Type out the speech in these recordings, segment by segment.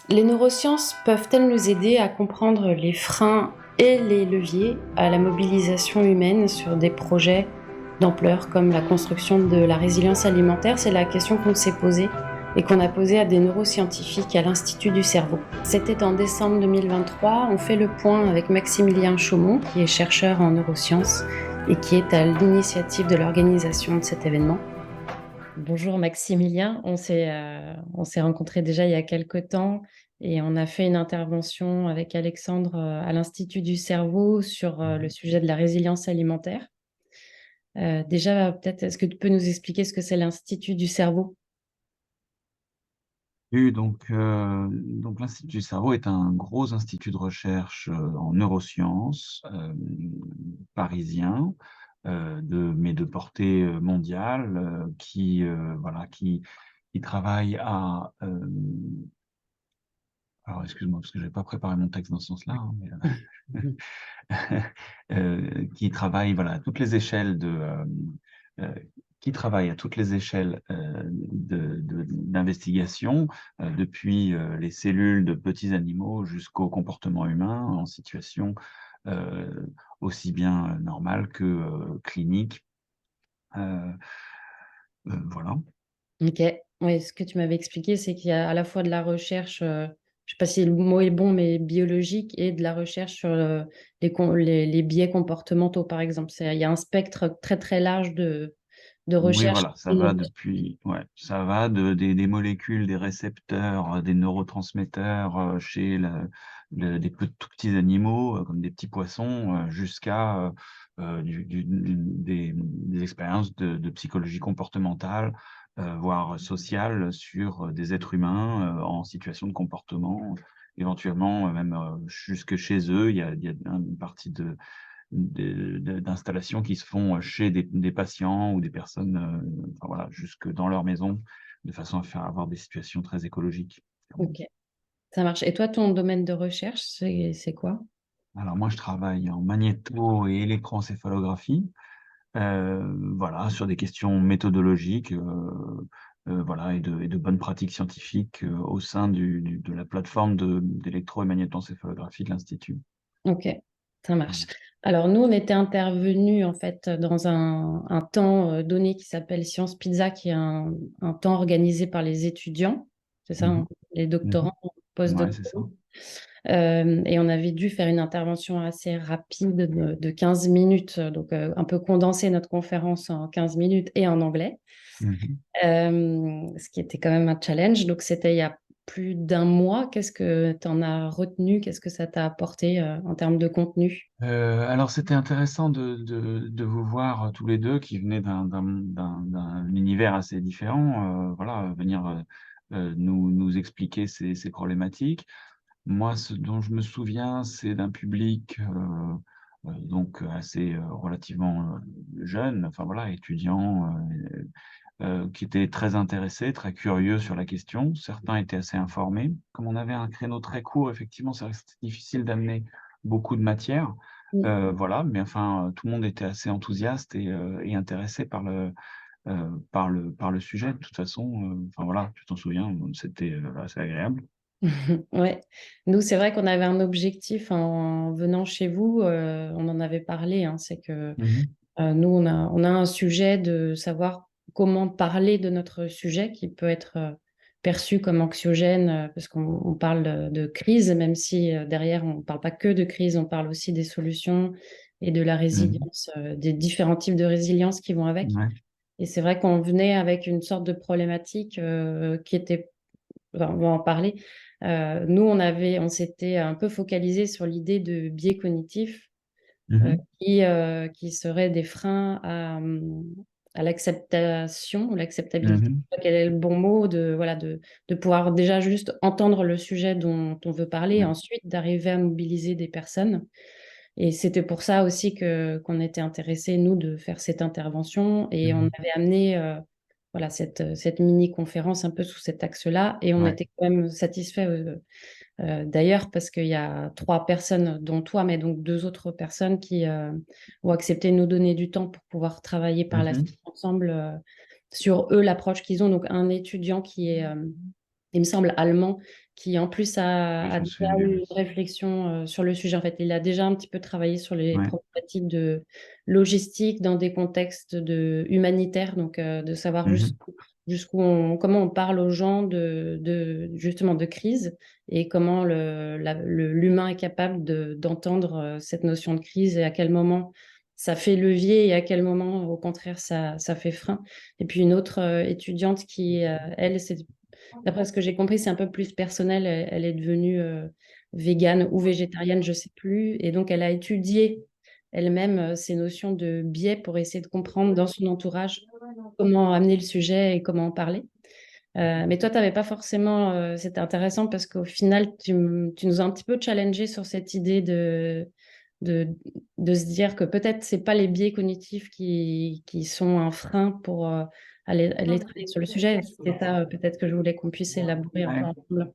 Les neurosciences peuvent-elles nous aider à comprendre les freins et les leviers à la mobilisation humaine sur des projets d'ampleur comme la construction de la résilience alimentaire? C'est la question qu'on s'est posée et qu'on a posée à des neuroscientifiques à l'Institut du cerveau. C'était en décembre 2023. On fait le point avec Maximilien Chaumont, qui est chercheur en neurosciences et qui est à l'initiative de l'organisation de cet événement. Bonjour Maximilien, on s'est rencontrés déjà il y a quelque temps et on a fait une intervention avec Alexandre à l'Institut du cerveau sur le Mhm. sujet de la résilience alimentaire. Déjà, peut-être, est-ce que tu peux nous expliquer ce que c'est l'Institut du cerveau? Oui, donc l'Institut du cerveau est un gros institut de recherche en neurosciences parisien, mais de portée mondiale, voilà, qui travaille à... alors, excuse-moi, parce que je n'avais pas préparé mon texte dans ce sens-là, hein, Mhm. qui travaille voilà, à toutes les échelles euh, qui travaille à toutes les échelles d'investigation, depuis les cellules de petits animaux jusqu'au comportement humain en situation euh, aussi bien normale que clinique. Euh, voilà. Ok, oui, ce que tu m'avais expliqué, c'est qu'il y a à la fois de la recherche, je ne sais pas si le mot est bon, mais biologique, et de la recherche sur les biais comportementaux, par exemple. Il y a un spectre très très large de Oui, recherche. voilà, ça va depuis, ouais, ça va des molécules, des récepteurs, des neurotransmetteurs chez tout petits animaux, comme des petits poissons, jusqu'à des expériences de psychologie comportementale, voire sociale, sur des êtres humains en situation de comportement, éventuellement même jusque chez eux. Il y a une partie d'installations qui se font chez des patients ou des personnes, enfin voilà, jusque dans leur maison, de façon à faire avoir des situations très écologiques. Ok, ça marche. Et toi, ton domaine de recherche, c'est quoi? Alors moi, je travaille en magnéto et électroencéphalographie, voilà, sur des questions méthodologiques, voilà, et de bonnes pratiques scientifiques au sein de la plateforme d'électro et magnétoencéphalographie de l'Institut. Ok, ça Voilà. marche. Alors, nous, on était intervenus en fait dans un temps donné qui s'appelle Science Pizza, qui est un temps organisé par les étudiants, c'est ça, Mhm. hein, les Mhm. doctorants, Ouais, c'est ça. postdoctorants. Et on avait dû faire une intervention assez rapide de 15 minutes, donc un peu condenser notre conférence en 15 minutes et en anglais, Mhm. ce qui était quand même un challenge. Donc c'était il y a plus d'un mois. Qu'est-ce que tu en as retenu? Qu'est-ce que ça t'a apporté en termes de contenu? Alors, c'était intéressant de vous voir tous les deux qui venez d'un univers assez différent, voilà, venir nous expliquer ces problématiques. Moi, ce dont je me souviens, c'est d'un public donc assez relativement jeune, enfin voilà, étudiant, qui était très intéressé, très curieux sur la question. Certains étaient assez informés. Comme on avait un créneau très court, effectivement, c'est vrai que c'était difficile d'amener beaucoup de matière. Mm. Voilà, mais enfin, tout le monde était assez enthousiaste et intéressé par le sujet. De toute façon, enfin voilà, tu t'en souviens, c'était assez agréable. Ouais, nous, c'est vrai qu'on avait un objectif en venant chez vous, on en avait parlé, hein, c'est que Mhm. nous, on a un sujet de savoir comment parler de notre sujet qui peut être perçu comme anxiogène, parce qu'on parle de crise, même si derrière, on ne parle pas que de crise, on parle aussi des solutions et de la Mhm. résilience, des différents types de résilience qui vont avec. Ouais. Et c'est vrai qu'on venait avec une sorte de problématique qui était, enfin, on va en parler. Nous, on s'était un peu focalisé sur l'idée de biais cognitifs Mhm. qui seraient des freins à l'acceptation ou l'acceptabilité. Je Mhm. sais pas quel est le bon mot voilà, de pouvoir déjà juste entendre le sujet dont on veut parler et Ouais. ensuite d'arriver à mobiliser des personnes. Et c'était pour ça aussi qu'on était intéressés, nous, de faire cette intervention. Et on Mhm. avait amené voilà, cette mini-conférence un peu sous cet axe-là. Et on Ouais. était quand même satisfaits d'ailleurs, parce qu'il y a 3 personnes, dont toi, mais donc 2 autres personnes qui ont accepté de nous donner du temps pour pouvoir travailler par la Mhm. suite ensemble sur eux, l'approche qu'ils ont. Donc, un étudiant qui est il me semble, allemand, qui en plus Oui, a je me déjà souviens eu bien. une réflexion sur le sujet. En fait, il a déjà un petit peu travaillé sur les Ouais. problématiques de logistique dans des contextes humanitaires, donc de savoir Mhm. comment on parle aux gens justement de crise et comment l'humain est capable d'entendre cette notion de crise et à quel moment ça fait levier et à quel moment, au contraire, ça fait frein. Et puis une autre étudiante qui, elle, d'après ce que j'ai compris, c'est un peu plus personnel. Elle est devenue végane ou végétarienne, je ne sais plus. Et donc, elle a étudié elle-même ces notions de biais pour essayer de comprendre dans son entourage comment amener le sujet et comment en parler. Mais toi, tu n'avais pas forcément. C'était intéressant parce qu'au final, tu nous as un petit peu challengé sur cette idée de, de se dire que peut-être c'est pas les biais cognitifs qui sont un frein pour aller travailler sur le sujet. C'était ça, peut-être que je voulais qu'on puisse élaborer un peu Ouais. ensemble.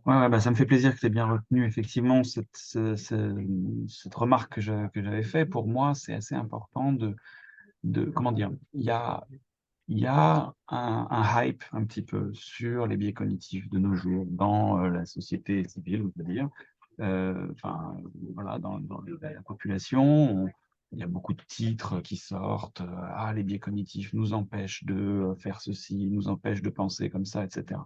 Ouais, ouais, bah, ça me fait plaisir que tu aies bien retenu effectivement cette remarque que j'avais faite. Pour moi, c'est assez important comment dire, il y a un hype un petit peu sur les biais cognitifs de nos jours dans la société civile, on peut dire. Enfin, voilà, dans la population, il y a beaucoup de titres qui sortent. Ah, les biais cognitifs nous empêchent de faire ceci, nous empêchent de penser comme ça, etc.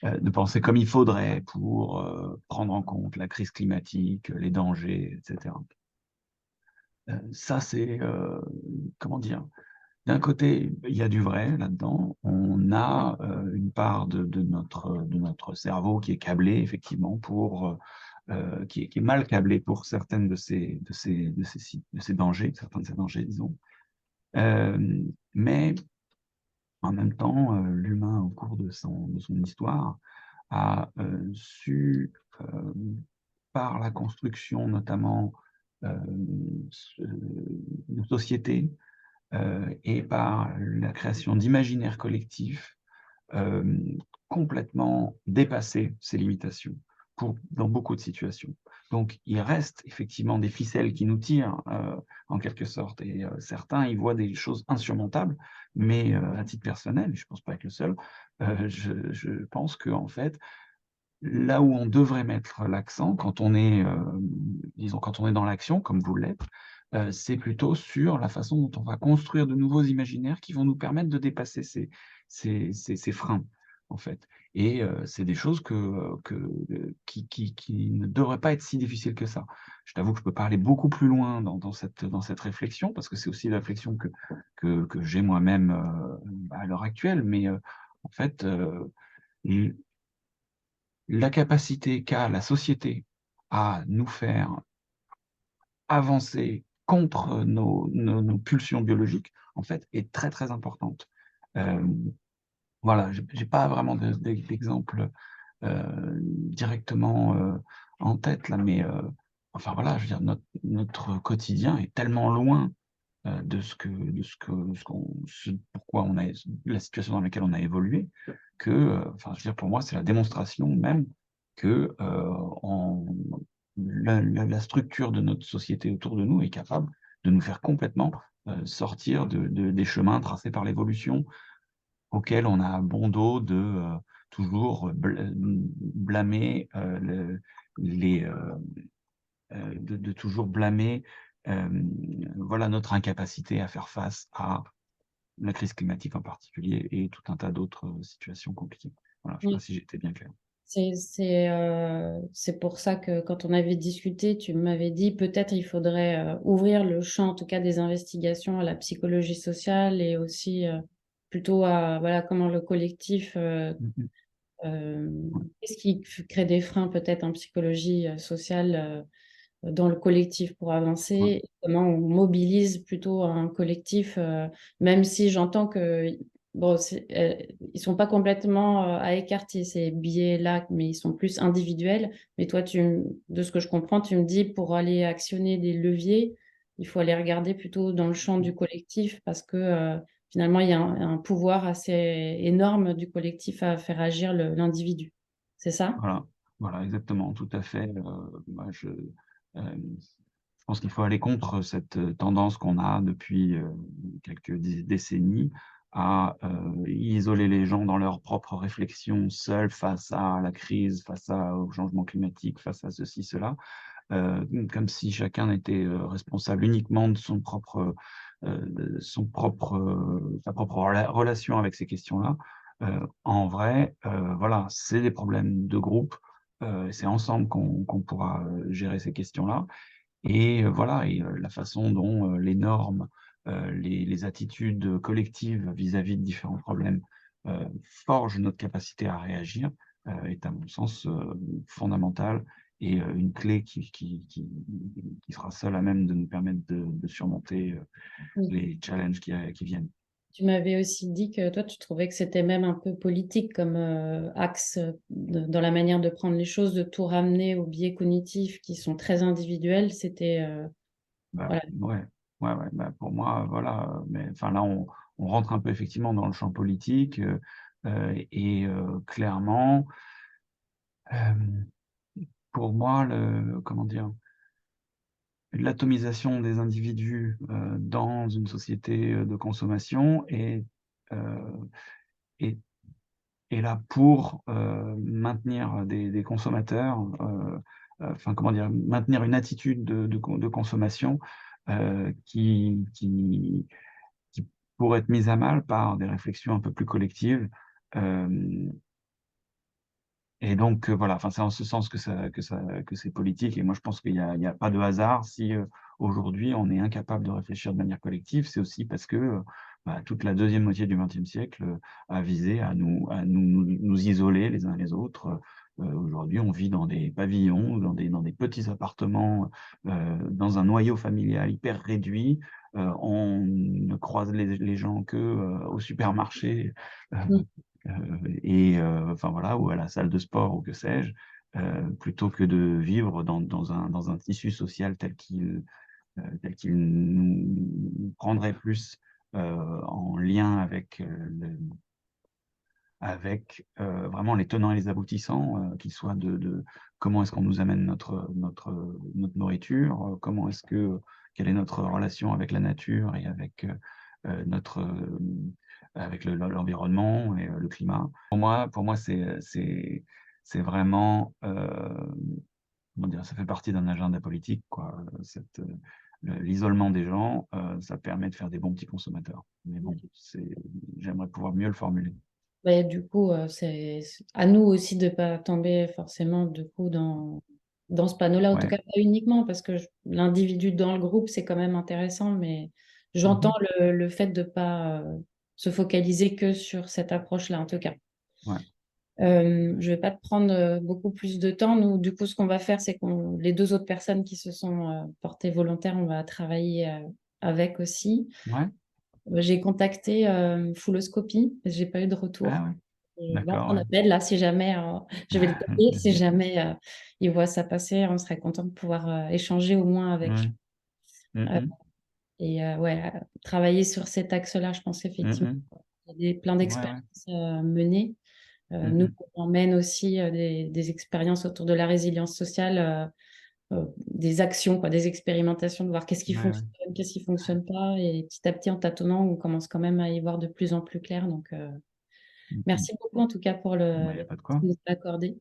De penser comme il faudrait pour prendre en compte la crise climatique, les dangers, etc. Ça, c'est, comment dire, d'un côté, il y a du vrai là-dedans. On a une part de notre cerveau qui est câblé, effectivement, qui est mal câblé pour certaines de ces dangers, certains de ces dangers, disons. Euh, mais en même temps, l'humain, au cours de son histoire, a su, euh, par la construction notamment euh, ce- de sociétés, et par la création d'imaginaires collectifs, euh, complètement dépasser ses limitations dans beaucoup de situations. Donc, il reste effectivement des ficelles qui nous tirent en quelque sorte, et certains y voient des choses insurmontables, mais à titre personnel, je ne pense pas être le seul, je pense que en fait, là où on devrait mettre l'accent quand on est, disons, quand on est dans l'action, comme vous l'êtes, c'est plutôt sur la façon dont on va construire de nouveaux imaginaires qui vont nous permettre de dépasser ces freins, en fait. Et c'est des choses qui ne devraient pas être si difficiles que ça. Je t'avoue que je peux pas aller beaucoup plus loin dans cette réflexion, parce que c'est aussi la réflexion que j'ai moi-même à l'heure actuelle, mais en fait, la capacité qu'a la société à nous faire avancer contre nos pulsions biologiques, en fait, est très, très importante. Euh, voilà, j'ai pas vraiment d'exemple directement en tête, là, mais enfin voilà, je veux dire, notre quotidien est tellement loin pourquoi on a, la situation dans laquelle on a évolué, que, enfin, je veux dire, pour moi, c'est la démonstration même que la structure de notre société autour de nous est capable de nous faire complètement sortir des chemins tracés par l'évolution auxquels on a bon dos de toujours blâmer de toujours blâmer voilà, notre incapacité à faire face à la crise climatique en particulier et tout un tas d'autres situations compliquées. Voilà, je ne sais pas Oui. si j'étais bien clair. C'est pour ça que quand on avait discuté, tu m'avais dit peut-être il faudrait ouvrir le champ, en tout cas des investigations à la psychologie sociale et aussi plutôt à voilà, comment le collectif, Mhm. euh, Ouais, qu'est-ce qui crée des freins peut-être en psychologie sociale dans le collectif pour ouais, avancer, comment on mobilise plutôt un collectif, même si j'entends que bon, ils sont pas complètement à écarter ces biais-là, mais ils sont plus individuels. Mais toi, de ce que je comprends, tu me dis pour aller actionner des leviers, il faut aller regarder plutôt dans le champ du collectif parce que finalement, il y a un pouvoir assez énorme du collectif à faire agir l'individu. C'est ça? voilà, voilà, exactement, tout à fait. Moi, je pense qu'il faut aller contre cette tendance qu'on a depuis quelques décennies à isoler les gens dans leurs propres réflexions seuls face à la crise, au changement climatique, face à ceci, cela, comme si chacun était responsable uniquement de sa propre relation avec ces questions-là. En vrai, voilà, c'est des problèmes de groupe, c'est ensemble qu'on pourra gérer ces questions-là. Et voilà, et la façon dont les normes, les attitudes collectives vis-à-vis de différents problèmes forgent notre capacité à réagir est à mon sens fondamentale, et une clé qui sera seule à même de nous permettre de surmonter Oui. les challenges qui viennent. Tu m'avais aussi dit que toi, tu trouvais que c'était même un peu politique comme axe dans la manière de prendre les choses, de tout ramener aux biais cognitifs qui sont très individuels. C'était Bah, voilà. ouais, ouais, bah, pour moi, voilà, mais enfin là, on rentre un peu effectivement dans le champ politique, clairement, hem pour moi, comment dire? L'atomisation des individus, dans une société, de consommation heu, est est là pour, maintenir des consommateurs, enfin, comment dire? Maintenir une attitude de consommation, qui pourrait être mise à mal par des réflexions un peu plus collectives. hem Et donc, voilà, enfin, c'est en ce sens que c'est politique, et moi je pense qu'il y a pas de hasard si, aujourd'hui on est incapable de réfléchir de manière collective. C'est aussi parce que, bah, toute la deuxième moitié du XXe siècle, a visé à nous isoler les uns les autres. Aujourd'hui on vit dans des pavillons, dans des petits appartements, dans un noyau familial hyper réduit. On ne croise les gens que, au supermarché. Mm. Enfin voilà, ou à la salle de sport ou que sais-je, plutôt que de vivre dans un tissu social tel qu'il nous prendrait plus, en lien avec vraiment les tenants et les aboutissants, qu'ils soient de comment est-ce qu'on nous amène notre nourriture, quelle est notre relation avec la nature et avec l'environnement et le climat. Pour moi, c'est vraiment, comment dire? Ça fait partie d'un agenda politique, quoi, l'isolement des gens, ça permet de faire des bons petits consommateurs. Mais bon, j'aimerais pouvoir mieux le formuler. Ouais, du coup, c'est à nous aussi de pas tomber forcément du coup dans ce panneau-là, en tout Ouais. cas pas uniquement parce que l'individu dans le groupe, c'est quand même intéressant, mais j'entends Mmh. le fait de pas se focaliser que sur cette approche-là, en tout cas. Ouais. Je vais pas te prendre beaucoup plus de temps. Nous, du coup, ce qu'on va faire, c'est qu'on les deux autres personnes qui se sont portées volontaires, on va travailler avec aussi. Ouais. J'ai contacté Fulloscopy, j'ai pas eu de retour. Ah ouais. Et lance D'accord, un ouais. appel là, si jamais, je vais le taper, si jamais il voit ça passer, on serait content de pouvoir échanger au moins avec. Ouais. Mmh Euh, mh. ouais, travailler sur cet axe-là, je pense Mmh effectivement. mh. Il y a plein Ouais, ouais. d'expériences menées. Mmh Nous, mh. on emmène aussi des expériences autour de la résilience sociale, des actions, quoi, des expérimentations, de voir Ouais, ouais. qu'est-ce qui fonctionne pas. Et petit à petit, en tâtonnant, on commence quand même à y voir de plus en plus clair. Donc, Mmh mh. merci beaucoup en tout cas pour Bah, il y le a pas de temps quoi. que vous avez accordé.